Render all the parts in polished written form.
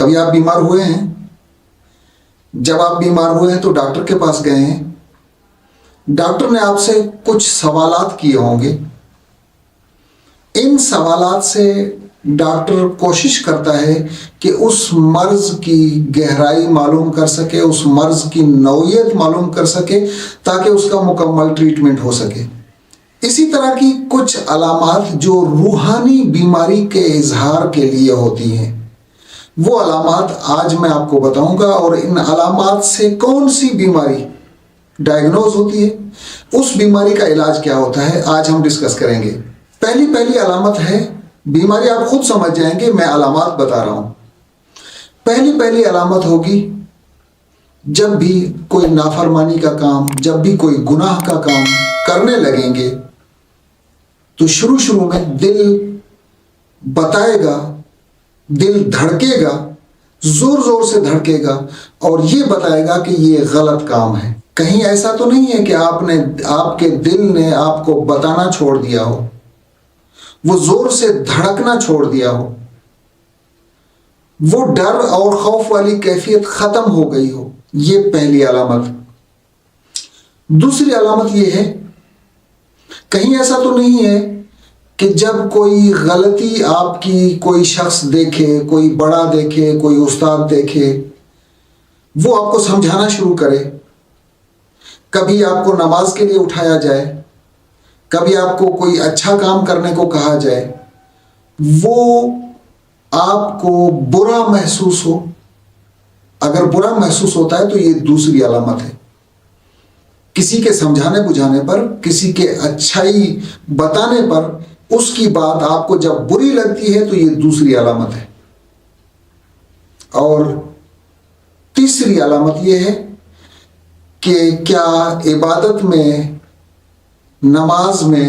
کبھی آپ بیمار ہوئے ہیں؟ جب آپ بیمار ہوئے ہیں تو ڈاکٹر کے پاس گئے ہیں، ڈاکٹر نے آپ سے کچھ سوالات کیے ہوں گے۔ ان سوالات سے ڈاکٹر کوشش کرتا ہے کہ اس مرض کی گہرائی معلوم کر سکے، اس مرض کی نوعیت معلوم کر سکے تاکہ اس کا مکمل ٹریٹمنٹ ہو سکے۔ اسی طرح کی کچھ علامات جو روحانی بیماری کے اظہار کے لیے ہوتی ہیں، وہ علامات آج میں آپ کو بتاؤں گا، اور ان علامات سے کون سی بیماری ڈائیگنوز ہوتی ہے، اس بیماری کا علاج کیا ہوتا ہے، آج ہم ڈسکس کریں گے۔ پہلی علامت ہے، بیماری آپ خود سمجھ جائیں گے، میں علامات بتا رہا ہوں۔ پہلی علامت ہوگی جب بھی کوئی نافرمانی کا کام، جب بھی کوئی گناہ کا کام کرنے لگیں گے تو شروع میں دل بتائے گا، دل دھڑکے گا، زور سے دھڑکے گا اور یہ بتائے گا کہ یہ غلط کام ہے۔ کہیں ایسا تو نہیں ہے کہ آپ کے دل نے آپ کو بتانا چھوڑ دیا ہو، وہ زور سے دھڑکنا چھوڑ دیا ہو، وہ ڈر اور خوف والی کیفیت ختم ہو گئی ہو۔ یہ پہلی علامت۔ دوسری علامت یہ ہے، کہیں ایسا تو نہیں ہے کہ جب کوئی غلطی آپ کی کوئی شخص دیکھے، کوئی بڑا دیکھے، کوئی استاد دیکھے، وہ آپ کو سمجھانا شروع کرے، کبھی آپ کو نماز کے لیے اٹھایا جائے، کبھی آپ کو کوئی اچھا کام کرنے کو کہا جائے، وہ آپ کو برا محسوس ہو۔ اگر برا محسوس ہوتا ہے تو یہ دوسری علامت ہے۔ کسی کے سمجھانے بجھانے پر، کسی کے اچھائی بتانے پر اس کی بات آپ کو جب بری لگتی ہے تو یہ دوسری علامت ہے۔ اور تیسری علامت یہ ہے کہ کیا عبادت میں، نماز میں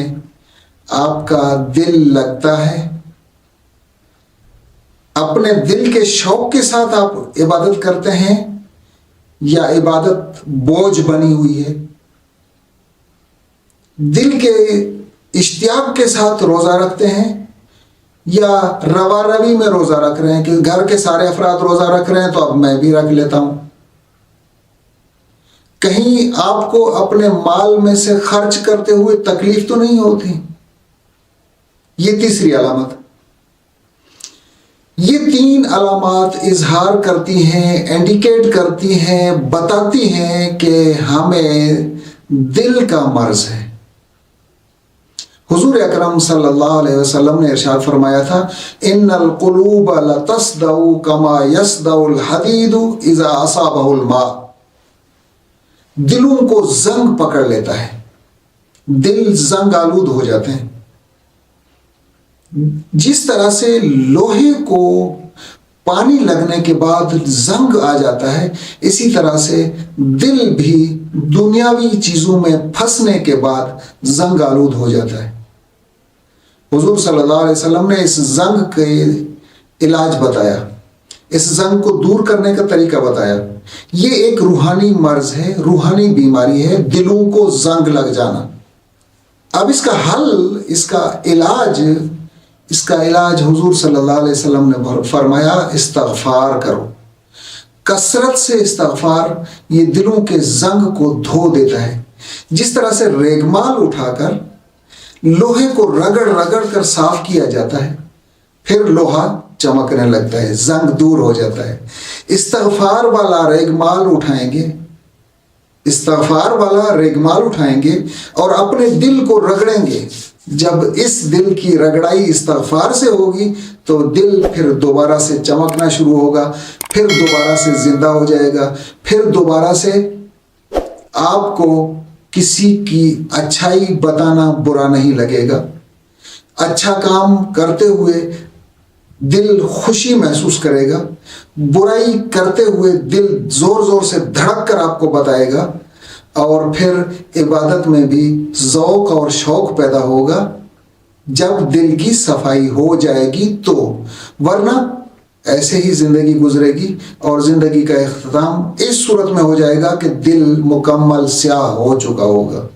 آپ کا دل لگتا ہے؟ اپنے دل کے شوق کے ساتھ آپ عبادت کرتے ہیں یا عبادت بوجھ بنی ہوئی ہے؟ دل کے اشتیاق کے ساتھ روزہ رکھتے ہیں یا روا روی میں روزہ رکھ رہے ہیں کہ گھر کے سارے افراد روزہ رکھ رہے ہیں تو اب میں بھی رکھ لیتا ہوں؟ کہیں آپ کو اپنے مال میں سے خرچ کرتے ہوئے تکلیف تو نہیں ہوتی؟ یہ تیسری علامت۔ یہ تین علامات اظہار کرتی ہیں، انڈیکیٹ کرتی ہیں، بتاتی ہیں کہ ہمیں دل کا مرض ہے۔ حضور اکرم صلی اللہ علیہ وسلم نے ارشاد فرمایا تھا، ان القلوب لتصدع کما یصدع الحدید اذا اصابہ الماء۔ دلوں کو زنگ پکڑ لیتا ہے، دل زنگ آلود ہو جاتے ہیں۔ جس طرح سے لوہے کو پانی لگنے کے بعد زنگ آ جاتا ہے، اسی طرح سے دل بھی دنیاوی چیزوں میں پھنسنے کے بعد زنگ آلود ہو جاتا ہے۔ حضور صلی اللہ علیہ وسلم نے اس زنگ کے علاج بتایا، اس زنگ کو دور کرنے کا طریقہ بتایا۔ یہ ایک روحانی مرض ہے، روحانی بیماری ہے، دلوں کو زنگ لگ جانا۔ اب اس کا حل، اس کا علاج حضور صلی اللہ علیہ وسلم نے فرمایا، استغفار کرو، کثرت سے استغفار۔ یہ دلوں کے زنگ کو دھو دیتا ہے۔ جس طرح سے ریگمال اٹھا کر لوہے کو رگڑ کر صاف کیا جاتا ہے، پھر لوہا چمکنے لگتا ہے، زنگ دور ہو جاتا ہے۔ استغفار والا ریگمال اٹھائیں گے اور اپنے دل کو رگڑیں گے۔ جب اس دل کی رگڑائی استغفار سے ہوگی تو دل پھر دوبارہ سے چمکنا شروع ہوگا، پھر دوبارہ سے زندہ ہو جائے گا، پھر دوبارہ سے آپ کو کسی کی اچھائی بتانا برا نہیں لگے گا۔ اچھا کام کرتے ہوئے دل خوشی محسوس کرے گا، برائی کرتے ہوئے دل زور سے دھڑک کر آپ کو بتائے گا، اور پھر عبادت میں بھی ذوق اور شوق پیدا ہوگا جب دل کی صفائی ہو جائے گی تو، ورنہ ایسے ہی زندگی گزرے گی اور زندگی کا اختتام اس صورت میں ہو جائے گا کہ دل مکمل سیاہ ہو چکا ہوگا۔